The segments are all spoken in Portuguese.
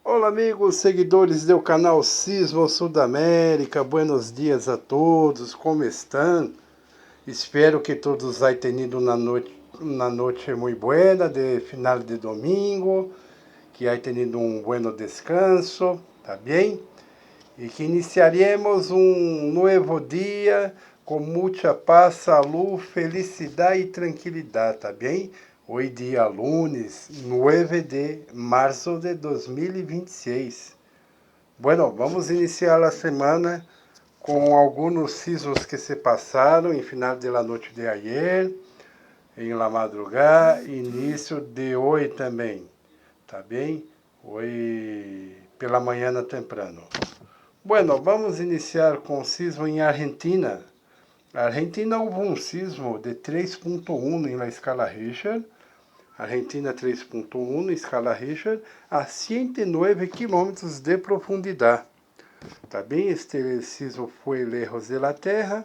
Olá amigos, seguidores do canal Sismo Sudamérica, buenos dias a todos, como estão? Espero que todos hayan tenido una noche muy buena de final de domingo, que hayan tenido un buen descanso, tá bem? E que iniciaremos um novo dia com muita paz, saúde, felicidade e tranquilidade, tá bem? Hoje dia lunes, 9 de março de 2026. Bueno, vamos iniciar a semana com alguns sismos que se passaram em final de la noite de ayer, em la madrugada, início de hoje também, tá bem? Hoje pela manhã temprano. Bueno, vamos iniciar com o sismo em Argentina. Na Argentina houve um sismo de 3.1 em la escala Richter. Argentina 3.1 escala Richter a 109 quilômetros de profundidade. Tá bem? Este sismo foi lejos de la Terra.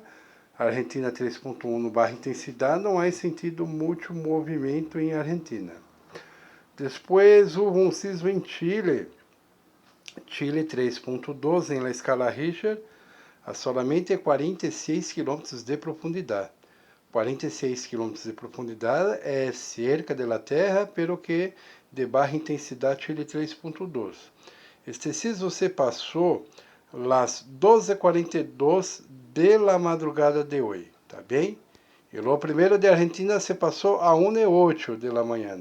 Argentina 3.1 barra intensidade, não há sentido muito movimento em Argentina. Depois houve um sismo em Chile. Chile 3.2 em la escala Richter a solamente 46 km de profundidade. 46 km de profundidade é cerca da Terra, pero que de baixa intensidade Chile 3.2. Este sismo se passou às 12h42 de la madrugada de hoje, tá bem? E o primeiro de Argentina se passou a 1h08 de la manhã,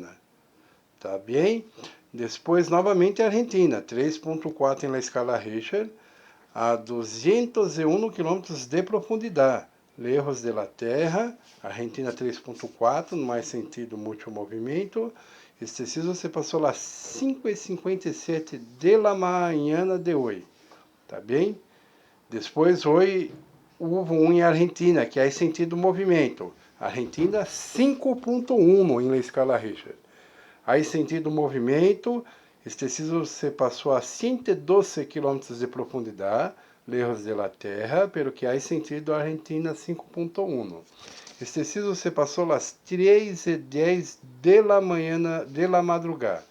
tá bem? Depois, novamente, a Argentina, 3.4 em la escala Richter, a 201 km de profundidade, lejos de la Terra, Argentina 3.4, no mais sentido muito movimento. Este sismo se passou às 5h57 de la manhã de hoje, tá bem? Depois, hoje, houve um em Argentina, que é sentido movimento, Argentina 5.1 em la escala Richter. Aí sentido movimento, este sismo se passou a 112 km de profundidade, lejos de la Terra, pero que há sentido Argentina 5.1. Este sismo se passou às 3h10 de la manhã, de la madrugada.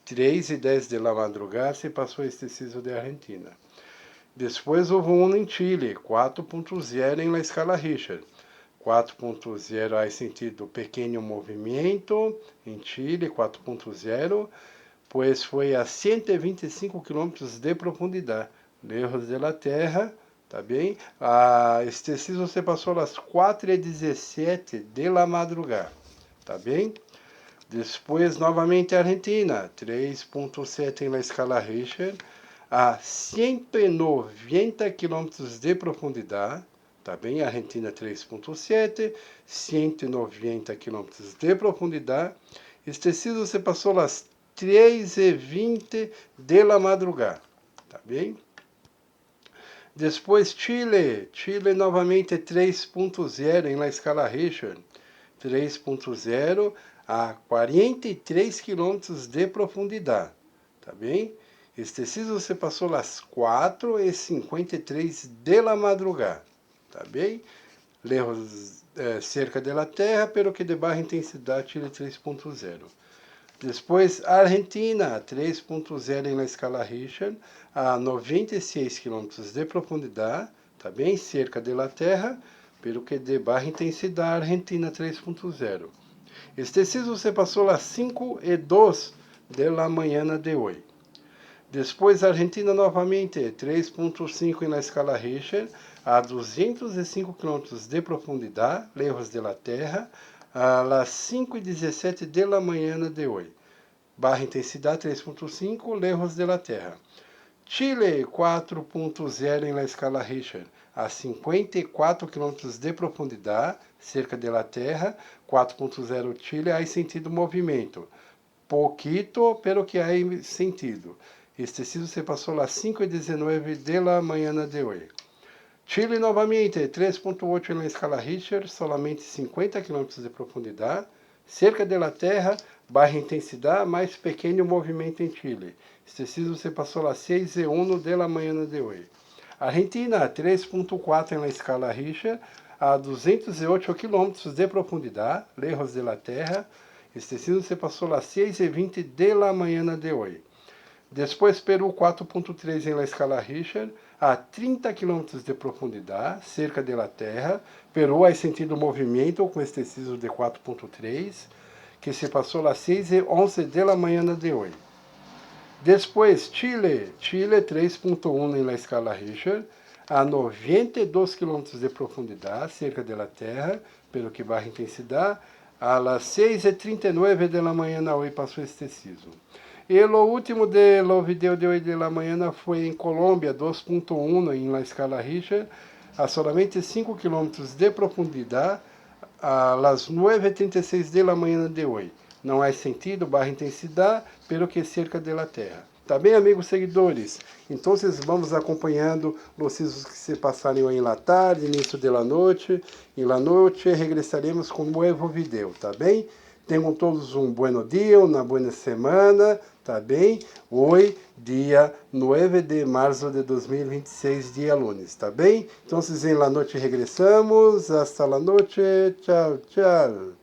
3h10 de la madrugada se passou este sismo de Argentina. Depois houve um em Chile, 4.0 em la escala Richter. 4.0 há sentido pequeno movimento em Chile, 4.0, pois foi a 125 km de profundidade, lejos de la Terra, tá bem? Este sismo se passou às 4h17 de la madrugada, tá bem? Depois, novamente, a Argentina, 3.7 em la escala Richter, a 190 km de profundidade, tá bem? Argentina 3.7, 190 km de profundidade. Este sismo se passou às 3h20 de la madrugada, tá bem? Depois Chile novamente 3.0 em la escala Richter, 3.0 a 43 km de profundidade, tá bem? Este sismo se passou às 4h53 de la madrugada, tá bem? Lejos, cerca da Terra, pero que de baixa intensidade, Chile 3.0. Depois, Argentina, 3.0 em la escala Richter, a 96 km de profundidade, tá bem? Cerca da Terra, pero que de baixa intensidade, Argentina 3.0. Este sismo se passou às 5h02 de la manhã de hoje. Depois, a Argentina novamente, 3.5 em la escala Richter, a 205 km de profundidade, lejos de la Terra, às 5h17 de la manhã de hoje. Baixa intensidade 3.5, lejos de la Terra. Chile 4.0 em la escala Richter, a 54 km de profundidade, cerca de la Terra, 4.0 Chile, há sentido movimento. Pouquito, pero que há sentido. Este sismo se passou às 5h19 de la manhã de hoje. Chile novamente, 3.8 na escala Richter, solamente 50 km de profundidade, cerca da Terra, baixa intensidade, mais pequeno movimento em Chile. Este sismo se passou às 6h01 de la manhã de hoje. Argentina, 3.4 na escala Richter, a 208 km de profundidade, lejos de la Terra. Este sismo se passou às 6h20 de la manhã de hoje. Depois Peru 4.3 em la escala Richter, a 30 km de profundidade, cerca da Terra. Peru hay sentido movimento com este sismo de 4.3, que se passou às 6:11 da manhã de hoje. Depois Chile 3.1 em la escala Richter, a 92 km de profundidade, cerca da Terra, pelo que baixa intensidade, a las 6:39 da manhã hoje passou este sismo. E o último do vídeo de hoje da manhã foi em Colômbia, 2.1 em la escala Richter, a solamente 5 km de profundidade, a las 9:36 da manhã de hoje. Não há sentido, baixa intensidade, pelo que cerca da Terra. Tá bem, amigos seguidores? Então, vamos acompanhando os sismos que se passaram em la tarde, início da noite. Em la noite, regressaremos com um novo vídeo, tá bem? Tenham todos um bom dia, uma boa semana, tá bem? Hoje, dia 9 de março de 2026, dia lunes, tá bem? Então, em la noite regressamos. Hasta la noite. Tchau, tchau.